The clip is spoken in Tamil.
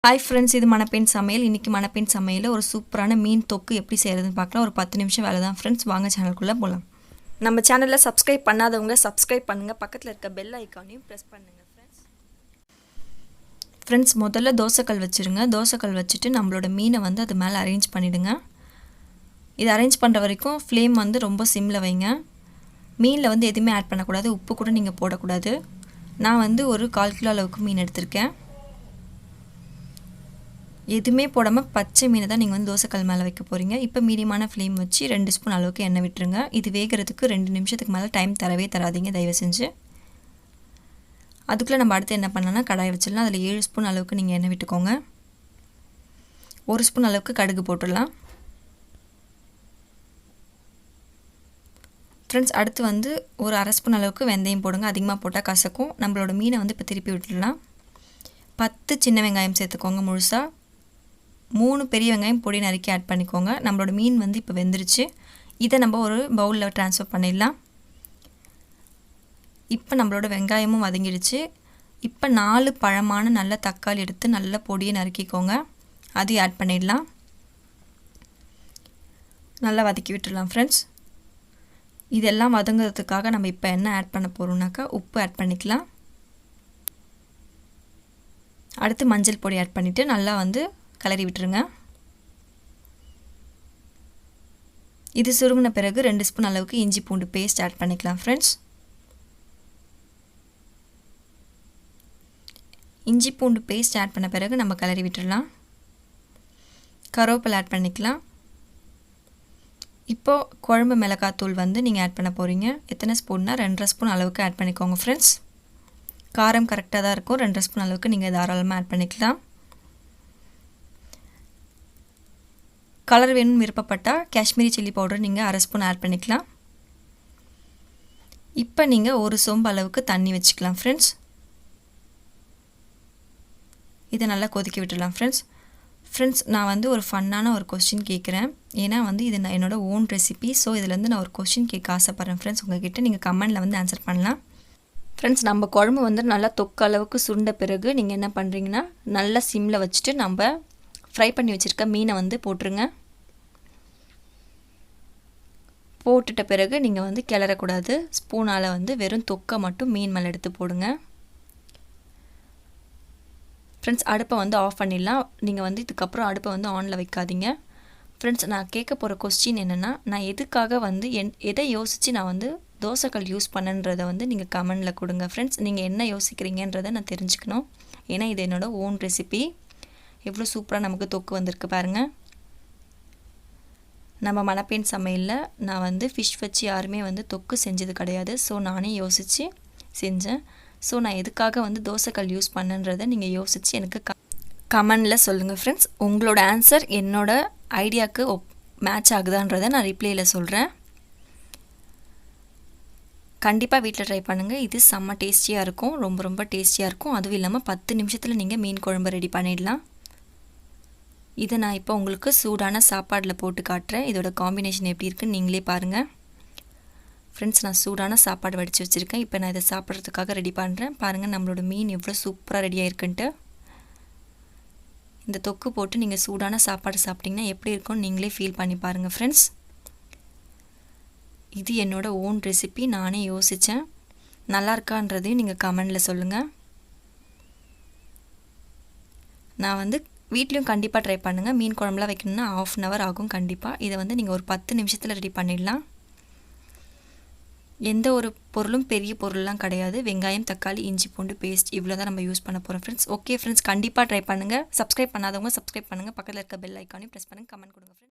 ஹாய் ஃப்ரெண்ட்ஸ், இது மணப்பெண் சமையல். இன்றைக்கி மணப்பெண் சமையலில் ஒரு சூப்பரான மீன் தொக்கு எப்படி செய்கிறதுன்னு பார்க்கலாம். ஒரு 10 நிமிஷம் வேலை தான் ஃப்ரெண்ட்ஸ். வாங்க சேனலுக்குள்ளே போகலாம். நம்ம சேனலில் சப்ஸ்கிரைப் பண்ணாதவங்க சப்ஸ்கிரைப் பண்ணுங்கள். பக்கத்தில் இருக்க பெல் ஐக்கானையும் ப்ரெஸ் பண்ணுங்கள் ஃப்ரெண்ட்ஸ். முதல்ல தோசைக்கல் வச்சுருங்க. தோசைக்கல் வச்சுட்டு நம்மளோட மீனை வந்து அது மேலே அரேஞ்ச் பண்ணிவிடுங்க. இது அரேஞ்ச் பண்ணுற வரைக்கும் ஃப்ளேம் வந்து ரொம்ப சிம்மில் வைங்க. மீனில் வந்து எதுவுமே ஆட் பண்ணக்கூடாது. உப்பு கூட நீங்கள் போடக்கூடாது. நான் வந்து ஒரு 1/4 கிலோ அளவுக்கு மீன் எடுத்திருக்கேன். எதுவுமே போடாமல் பச்சை மீனை தான் நீங்கள் வந்து தோசைக்கல் மேலே வைக்க போகிறீங்க. இப்போ மீடியமான ஃப்ளேம் வச்சு 2 ஸ்பூன் அளவுக்கு எண்ணெய் விட்டுருங்க. இது வேகிறதுக்கு 2 நிமிஷத்துக்கு மேலே டைம் தரவே தராதிங்க தயவு செஞ்சு. அதுக்குள்ளே நம்ம அடுத்து என்ன பண்ணலாம்னா கடாய் வச்சிடலாம். அதில் 7 ஸ்பூன் அளவுக்கு நீங்கள் எண்ணெய் விட்டுக்கோங்க. 1 ஸ்பூன் அளவுக்கு கடுகு போட்டுடலாம். ஃப்ரெண்ட்ஸ், அடுத்து வந்து ஒரு 1/2 ஸ்பூன் அளவுக்கு வெந்தயம் போடுங்க. அதிகமாக போட்டால் கசக்கும். நம்மளோட மீனை வந்து இப்போ திருப்பி விட்டுடலாம். 10 சின்ன வெங்காயம் சேர்த்துக்கோங்க முழுசாக. 3 பெரிய வெங்காயம் பொடி நறுக்கி ஆட் பண்ணிக்கோங்க. நம்மளோட மீன் வந்து இப்போ வெந்துருச்சு. இதை நம்ம ஒரு பவுலில் ட்ரான்ஸ்ஃபர் பண்ணிடலாம். இப்போ நம்மளோட வெங்காயமும் வதங்கிடுச்சு. இப்போ 4 பழமான நல்ல தக்காளி எடுத்து நல்ல பொடியை நறுக்கிக்கோங்க. அதையும் ஆட் பண்ணிடலாம். நல்லா வதக்கி விட்டுடலாம் ஃப்ரெண்ட்ஸ். இதெல்லாம் வதங்குறதுக்காக நம்ம இப்போ என்ன ஆட் பண்ண போகிறோம்னாக்கா உப்பு ஆட் பண்ணிக்கலாம். அடுத்து மஞ்சள் பொடி ஆட் பண்ணிவிட்டு நல்லா வந்து கலரி விட்டுருங்க. இது சுருங்கின பிறகு 2 ஸ்பூன் அளவுக்கு இஞ்சி பூண்டு பேஸ்ட் ஆட் பண்ணிக்கலாம் ஃப்ரெண்ட்ஸ். இஞ்சி பூண்டு பேஸ்ட் ஆட் பண்ண பிறகு நம்ம கலரி விட்டுடலாம். கருவேப்பிலை ஆட் பண்ணிக்கலாம். இப்போது குழம்பு மிளகாத்தூள் வந்து நீங்கள் ஆட் பண்ண போகிறீங்க. எத்தனை ஸ்பூன்னா 2.5 ஸ்பூன் அளவுக்கு ஆட் பண்ணிக்கோங்க ஃப்ரெண்ட்ஸ். காரம் கரெக்டாக தான் இருக்கும். 2.5 ஸ்பூன் அளவுக்கு நீங்கள் தாராளமாக ஆட் பண்ணிக்கலாம். கலர் வேணும்னு விருப்பப்பட்டால் காஷ்மீரி சில்லி பவுடர் நீங்கள் 1/2 ஸ்பூன் ஆட் பண்ணிக்கலாம். இப்போ நீங்கள் ஒரு சொம்பு அளவுக்கு தண்ணி வச்சுக்கலாம் ஃப்ரெண்ட்ஸ். இதை நல்லா கொதிக்க விட்டுடலாம் ஃப்ரெண்ட்ஸ். நான் வந்து ஒரு ஃபன்னான ஒரு கொஸ்டின் கேட்குறேன். ஏன்னா வந்து இது நான் என்னோடய ஓன் ரெசிபி. ஸோ இதுலேருந்து நான் ஒரு கொஸ்டின் கேட்க ஆசைப்பட்றேன் ஃப்ரெண்ட்ஸ். உங்கள்கிட்ட நீங்கள் கமெண்டில் வந்து ஆன்சர் பண்ணலாம் ஃப்ரெண்ட்ஸ். நம்ம குழம்பு வந்து நல்லா தொக்கு அளவுக்கு சுண்ட பிறகு நீங்கள் என்ன பண்ணுறீங்கன்னா நல்லா சிம்மில் வச்சுட்டு நம்ம ஃப்ரை பண்ணி வச்சுருக்க மீனை வந்து போட்டுருங்க. போட்டுட்ட பிறகு நீங்கள் வந்து கிளறக்கூடாது. ஸ்பூனால் வந்து வெறும் தொக்கை மட்டும் மீன் மேலே எடுத்து போடுங்க ஃப்ரெண்ட்ஸ். அடுப்பை வந்து ஆஃப் பண்ணிடலாம். நீங்கள் வந்து இதுக்கப்புறம் அடுப்பை வந்து ஆனில் வைக்காதீங்க ஃப்ரெண்ட்ஸ். நான் கேட்க போகிற கொஸ்டின் என்னென்னா, நான் எதுக்காக வந்து எதை யோசித்து நான் வந்து தோசைக்கல் யூஸ் பண்ணன்றதை வந்து நீங்கள் கமெண்டில் கொடுங்க ஃப்ரெண்ட்ஸ். நீங்கள் என்ன யோசிக்கிறீங்கன்றதை நான் தெரிஞ்சுக்கணும். ஏன்னா இது என்னோடய ஓன் ரெசிபி. எவ்வளோ சூப்பராக நமக்கு தொக்கு வந்திருக்கு பாருங்கள். நம்ம மணப்பெண் சமையலில் நான் வந்து ஃபிஷ் வச்சு யாருமே வந்து தொக்கு செஞ்சது கிடையாது. ஸோ நானே யோசித்து செஞ்சேன். ஸோ நான் எதுக்காக வந்து தோசைக்கல் யூஸ் பண்ணன்றதை நீங்கள் யோசித்து எனக்கு கமெண்டில் சொல்லுங்கள் ஃப்ரெண்ட்ஸ். உங்களோட ஆன்சர் என்னோட ஐடியாவுக்கு மேட்ச் ஆகுதான்றதை நான் ரிப்ளையில் சொல்கிறேன். கண்டிப்பாக வீட்டில் ட்ரை பண்ணுங்கள். இது செம்ம டேஸ்டியாக இருக்கும். ரொம்ப ரொம்ப டேஸ்டியாக இருக்கும். அதுவும் இல்லாமல் 10 நிமிஷத்தில் நீங்கள் மீன் குழம்பு ரெடி பண்ணிடலாம். இதை நான் இப்போ உங்களுக்கு சூடான சாப்பாடில் போட்டு காட்டுறேன். இதோட காம்பினேஷன் எப்படி இருக்குன்னு நீங்களே பாருங்கள் ஃப்ரெண்ட்ஸ். நான் சூடான சாப்பாடு வடித்து வச்சுருக்கேன். இப்போ நான் இதை சாப்பிட்றதுக்காக ரெடி பண்ணுறேன். பாருங்கள் நம்மளோட மீன் எவ்வளோ சூப்பராக ரெடியாக இருக்குன்ட்டு. இந்த தொக்கு போட்டு நீங்கள் சூடான சாப்பாடு சாப்பிட்டிங்கன்னா எப்படி இருக்கும்னு நீங்களே ஃபீல் பண்ணி பாருங்கள் ஃப்ரெண்ட்ஸ். இது என்னோடய ஓன் ரெசிபி. நானே யோசித்தேன். நல்லா இருக்கான்றதையும் நீங்கள் கமெண்டில் சொல்லுங்கள். நான் வந்து வீட்லேயும் கண்டிப்பாக ட்ரை பண்ணுங்கள். மீன் குழம்புலாம் வைக்கணும்னா 1/2 hour ஆகும் கண்டிப்பாக. இதை வந்து நீங்கள் ஒரு 10 நிமிஷத்தில் ரெடி பண்ணிடலாம். எந்த ஒரு பொருளும் பெரிய பொருள்லாம் கிடையாது. வெங்காயம், தக்காளி, இஞ்சி பூண்டு பேஸ்ட் இவ்வளோ தான் நம்ம யூஸ் பண்ண போகிறோம் ஃப்ரெண்ட்ஸ். ஓகே ஃப்ரெண்ட்ஸ், கண்டிப்பாக ட்ரை பண்ணுங்கள். சப்ஸ்கிரைப் பண்ணாதவங்க சப்ஸ்கிரைப் பண்ணுங்கள். பக்கத்தில் இருக்க பெல் ஐக்கானையும் ப்ரெஸ் பண்ணுங்கள். கமெண்ட் கொடுங்க ஃப்ரெண்ட்ஸ்.